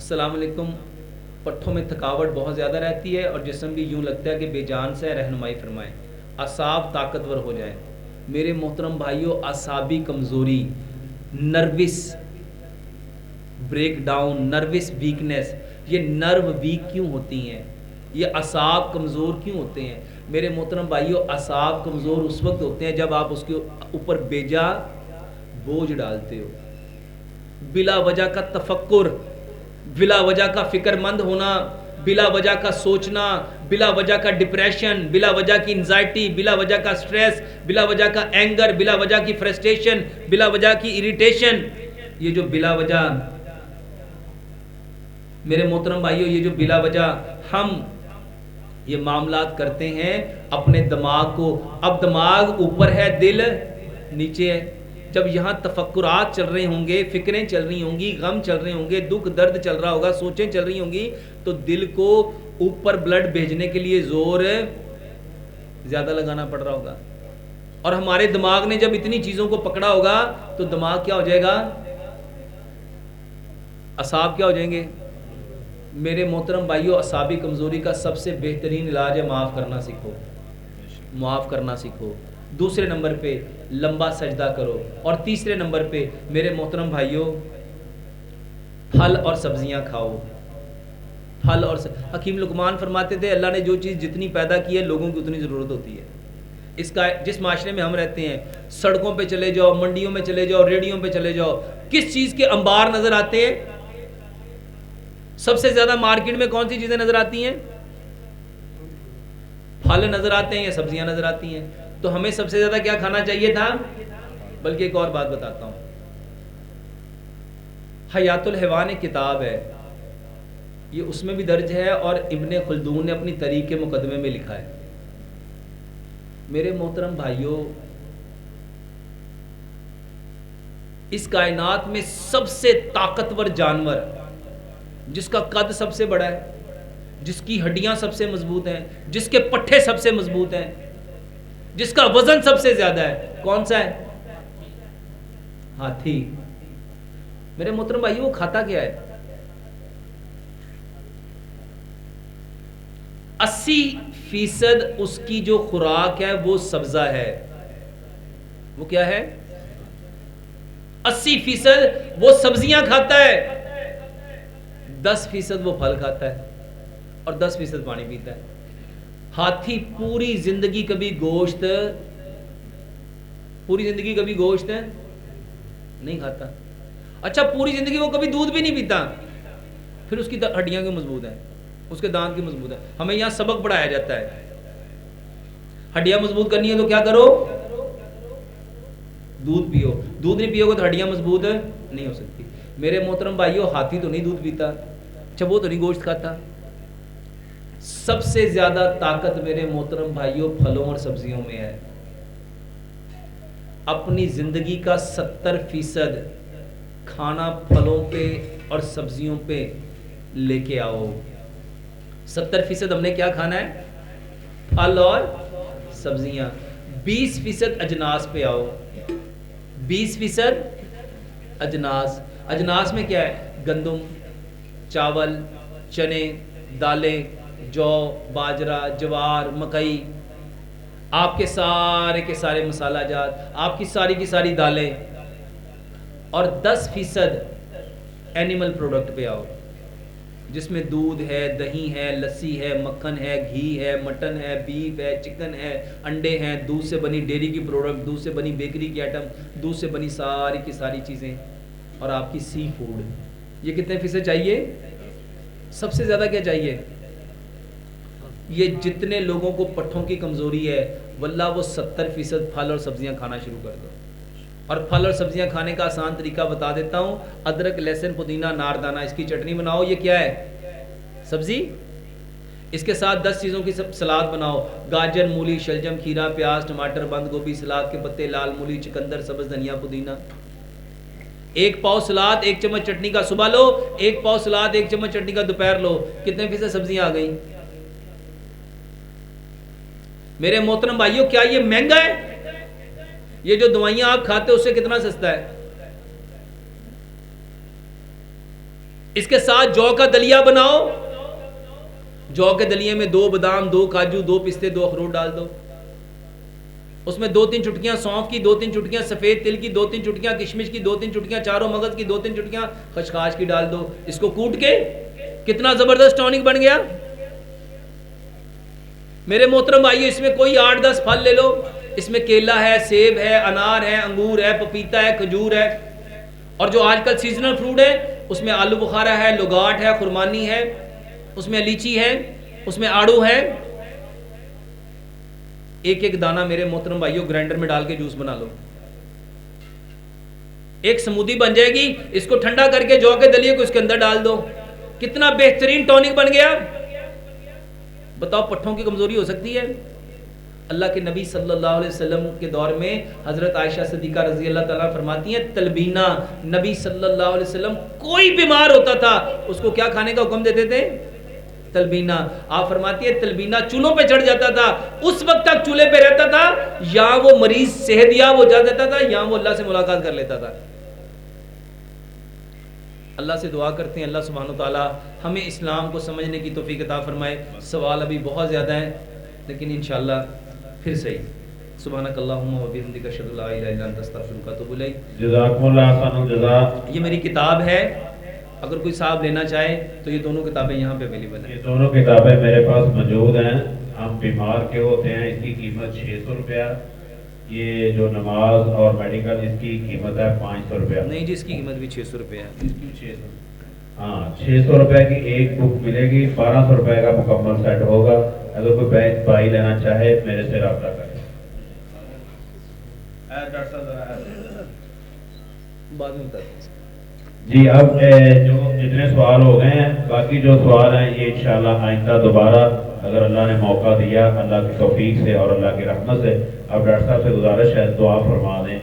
السلام علیکم. پٹھوں میں تھکاوٹ بہت زیادہ رہتی ہے اور جسم بھی یوں لگتا ہے کہ بے جان سے رہنمائی فرمائیں. اعصاب طاقتور ہو جائیں. میرے محترم بھائیوں، اعصابی کمزوری، nervous break down, nervous weakness, یہ نرو ویک کیوں ہوتی ہیں؟ یہ اعصاب کمزور کیوں ہوتے ہیں؟ میرے محترم بھائیوں، اعصاب کمزور اس وقت ہوتے ہیں جب آپ اس کے اوپر بیجا بوجھ ڈالتے ہو. بلا وجہ کا تفکر، بلا وجہ کا فکر مند ہونا، بلا وجہ کا سوچنا، بلا وجہ کا ڈپریشن، بلا وجہ کی انزائٹی، بلا وجہ کا سٹریس، بلا وجہ کا اینگر، بلا وجہ کی فرسٹریشن، بلا وجہ کی اریٹیشن. یہ جو بلا وجہ، میرے محترم بھائیوں، یہ جو بلا وجہ ہم یہ معاملات کرتے ہیں اپنے دماغ کو. اب دماغ اوپر ہے، دل نیچے ہے. جب یہاں تفکرات چل رہے ہوں گے، فکریں چل رہی ہوں گی، غم چل رہے ہوں گے، دکھ درد چل رہا ہوگا، سوچیں چل رہی ہوں گی، تو دل کو اوپر بلڈ بھیجنے کے لیے زور زیادہ لگانا پڑ رہا ہوگا. اور ہمارے دماغ نے جب اتنی چیزوں کو پکڑا ہوگا تو دماغ کیا ہو جائے گا؟ اعصاب کیا ہو جائیں گے؟ میرے محترم بھائیوں، اعصابی کمزوری کا سب سے بہترین علاج ہے معاف کرنا سیکھو. معاف کرنا سیکھو. دوسرے نمبر پہ لمبا سجدہ کرو. اور تیسرے نمبر پہ میرے محترم بھائیوں، پھل اور سبزیاں کھاؤ. پھل اور حکیم لقمان فرماتے تھے اللہ نے جو چیز جتنی پیدا کی ہے لوگوں کی اتنی ضرورت ہوتی ہے. اس کا جس معاشرے میں ہم رہتے ہیں، سڑکوں پہ چلے جاؤ، منڈیوں میں چلے جاؤ، ریڑیوں پہ چلے جاؤ، کس چیز کے انبار نظر آتے ہیں؟ سب سے زیادہ مارکیٹ میں کون سی چیزیں نظر آتی ہیں؟ پھل نظر آتے ہیں یا سبزیاں نظر آتی ہیں؟ تو ہمیں سب سے زیادہ کیا کھانا چاہیے تھا؟ بلکہ ایک اور بات بتاتا ہوں. حیات الحیوان ایک کتاب ہے، یہ اس میں بھی درج ہے اور ابن خلدون نے اپنی تاریخ کے مقدمے میں لکھا ہے. میرے محترم بھائیوں، اس کائنات میں سب سے طاقتور جانور، جس کا قد سب سے بڑا ہے، جس کی ہڈیاں سب سے مضبوط ہیں، جس کے پٹھے سب سے مضبوط ہیں، جس کا وزن سب سے زیادہ ہے، کون سا ہے؟ ہاتھی. میرے محترم بھائی، وہ کھاتا کیا ہے؟ 80% اس کی جو خوراک ہے وہ سبزہ ہے. وہ کیا ہے؟ 80% وہ سبزیاں کھاتا ہے، 10% وہ پھل کھاتا ہے اور 10% پانی پیتا ہے. ہاتھی پوری زندگی کبھی گوشت نہیں کھاتا. اچھا، پوری زندگی وہ کبھی دودھ بھی نہیں پیتا، پھر اس کی ہڈیاں کیوں مضبوط ہیں؟ اس کے دانت کی مضبوط ہے. ہمیں یہاں سبق پڑھایا جاتا ہے ہڈیاں مضبوط کرنی ہے تو کیا کرو؟ دودھ پیو. دودھ نہیں پیو گے تو ہڈیاں مضبوط نہیں ہو سکتی. میرے محترم بھائیوں، ہاتھی تو نہیں دودھ پیتا، اچھا وہ تو نہیں گوشت کھاتا. سب سے زیادہ طاقت میرے محترم بھائیوں پھلوں اور سبزیوں میں ہے. اپنی زندگی کا 70% کھانا پھلوں پہ اور سبزیوں پہ لے کے آؤ. 70% ہم نے کیا کھانا ہے؟ پھل اور سبزیاں. 20% اجناس پہ آؤ. 20% اجناس. اجناس میں کیا ہے؟ گندم، چاول، چنے، دالیں، جو، باجرہ، جوار، مکئی، آپ کے سارے مسالہ جات، آپ کی ساری دالیں. اور 10% اینیمل پروڈکٹ پہ آؤ، جس میں دودھ ہے، دہی ہے، لسی ہے، مکھن ہے، گھی ہے، مٹن ہے، بیف ہے، چکن ہے، انڈے ہیں، دودھ سے بنی ڈیری کی پروڈکٹ، دودھ سے بنی بیکری کی آئٹم، دودھ سے بنی ساری کی ساری چیزیں، اور آپ کی سی فوڈ. یہ کتنے فیصد چاہیے؟ سب سے زیادہ کیا چاہیے؟ یہ جتنے لوگوں کو پٹھوں کی کمزوری ہے واللہ وہ 70% پھل اور سبزیاں کھانا شروع کر دو. اور پھل اور سبزیاں کھانے کا آسان طریقہ بتا دیتا ہوں. ادرک، لہسن، پودینہ، ناردانہ، اس کی چٹنی بناؤ. یہ کیا ہے؟ سبزی. اس کے ساتھ 10 چیزوں کی سلاد بناؤ. گاجر، مولی، شلجم، کھیرا، پیاز، ٹماٹر، بند گوبھی، سلاد کے پتے، لال مولی، چقندر، سبز دھنیا، پودینہ. 1 پاؤ سلاد، 1 چمچ چٹنی کا صبح لو، 1 پاؤ سلاد، 1 چمچ چٹنی کا دوپہر لو. کتنے فیصد سبزیاں آ گئیں؟ میرے محترم بھائیوں، کیا یہ مہنگا ہے؟ یہ جو دوائیاں آپ کھاتے ہیں اس سے کتنا سستا ہے؟ اس کے ساتھ جو کا دلیا بناؤ، جو کے دلیے میں 2 بادام، 2 کاجو، 2 پستے، 2 اخروٹ ڈال دو، اس میں 2-3 چٹکیاں سونف کی، 2-3 چٹکیاں سفید تل کی، 2-3 چٹکیاں کشمش کی، 2-3 چٹکیاں چاروں مغز کی، 2-3 چٹکیاں خشخاش کی ڈال دو. اس کو کوٹ کے کتنا زبردست ٹونک بن گیا. میرے محترم بھائیو، اس میں کوئی 8-10 پھل لے لو، اس میں کیلا ہے، سیب ہے، انار ہے، انگور ہے، پپیتا ہے، کھجور ہے، اور جو آج کل سیزنل فروٹ ہے اس میں آلو بخارا ہے، لگاٹ ہے، خرمانی ہے، اس میں لیچی ہے، اس میں آڑو ہے. ایک ایک دانہ میرے محترم بھائیو گرائنڈر میں ڈال کے جوس بنا لو، ایک سمودی بن جائے گی. اس کو ٹھنڈا کر کے جو کے دلیے کو اس کے اندر ڈال دو، کتنا بہترین ٹونک بن گیا. بتاؤ پٹھوں کی کمزوری ہو سکتی ہے؟ اللہ کے نبی صلی اللہ علیہ وسلم کے دور میں حضرت عائشہ صدیقہ رضی اللہ تعالیٰ فرماتی ہیں تلبینہ، نبی صلی اللہ علیہ وسلم کوئی بیمار ہوتا تھا اس کو کیا کھانے کا حکم دیتے تھے؟ تلبینہ. آپ فرماتی ہے تلبینہ چولہوں پہ چڑھ جاتا تھا، اس وقت تک چولہے پہ رہتا تھا یا وہ مریض صحت یاب ہو جاتا تھا یا وہ اللہ سے ملاقات کر لیتا تھا. اللہ سے دعا کرتے ہیں اللہ سبحانہ و تعالیٰ ہمیں اسلام کو سمجھنے کی توفیق عطا فرمائے. سوال ابھی بہت زیادہ ہیں لیکن انشاءاللہ پھر صحیح. سبحانک اللہم و بحمدک اشہد ان لا الہ الا انت استغفرک و اتوب الیک. جزاکم اللہ احسن الجزاء. یہ میری کتاب ہے، اگر کوئی صاحب لینا چاہے تو یہ دونوں کتابیں یہاں پہ اویلیبل ہیں. یہ دونوں کتابیں میرے پاس موجود ہیں. ہم بیمار کے ہوتے ہیں، اس کی قیمت 600 روپیہ. یہ جو نماز اور میڈیکل اس کی قیمت ہے 500 روپیہ. نہیں جی، اس کی قیمت بھی 600 روپے ہے. اس کی 600. ہاں 600 روپے کی ایک بک ملے گی، 1200 روپے کا مکمل سیٹ ہوگا. اگر کوئی بیچ بائی لینا چاہے میرے سے رابطہ کریں. بعد میں بتاتے ہیں. جی اب جو جتنے سوال ہو گئے ہیں، باقی جو سوال ہیں یہ انشاءاللہ آئندہ دوبارہ اگر اللہ نے موقع دیا، اللہ کی توفیق سے اور اللہ کی رحمت سے، اب ڈاکٹر صاحب سے گزارش ہے دعا فرما دیں.